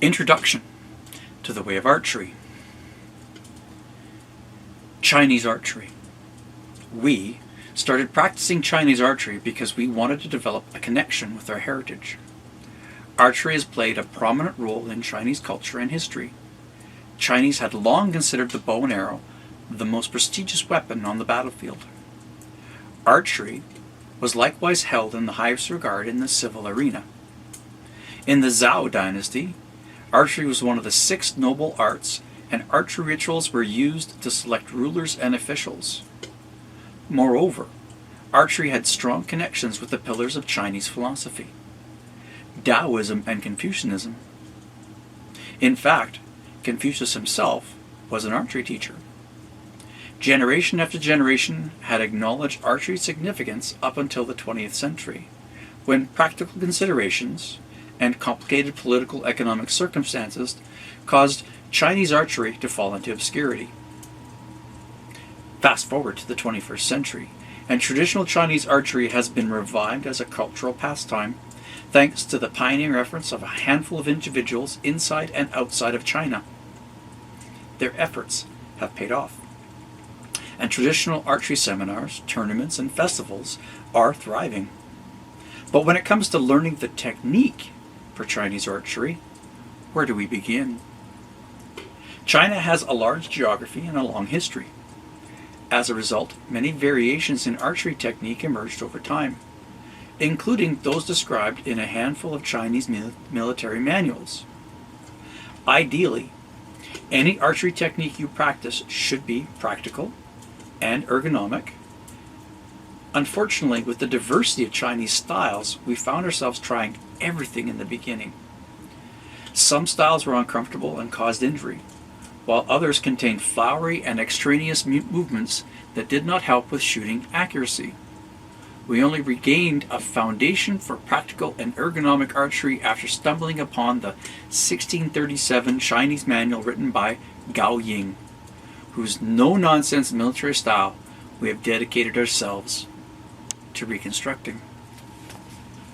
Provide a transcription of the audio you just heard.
Introduction to the Way of Archery. Chinese archery. We started practicing Chinese archery because we wanted to develop a connection with our heritage. Archery has played a prominent role in Chinese culture and history. Chinese had long considered the bow and arrow the most prestigious weapon on the battlefield. Archery was likewise held in the highest regard in the civil arena. In the Zhou dynasty, archery was one of the 6 noble arts, and archery rituals were used to select rulers and officials. Moreover, archery had strong connections with the pillars of Chinese philosophy, Taoism and Confucianism. In fact, Confucius himself was an archery teacher. Generation after generation had acknowledged archery's significance up until the 20th century, when practical considerations and complicated political economic circumstances caused Chinese archery to fall into obscurity. Fast forward to the 21st century, and traditional Chinese archery has been revived as a cultural pastime, thanks to the pioneering efforts of a handful of individuals inside and outside of China. Their efforts have paid off, and traditional archery seminars, tournaments, and festivals are thriving. But when it comes to learning the technique for Chinese archery, where do we begin? China has a large geography and a long history. As a result, many variations in archery technique emerged over time, including those described in a handful of Chinese military manuals. Ideally, any archery technique you practice should be practical and ergonomic. Unfortunately, with the diversity of Chinese styles, we found ourselves trying everything in the beginning. Some styles were uncomfortable and caused injury, while others contained flowery and extraneous movements that did not help with shooting accuracy. We only regained a foundation for practical and ergonomic archery after stumbling upon the 1637 Chinese manual written by Gao Ying, whose no-nonsense military style we have dedicated ourselves to reconstructing.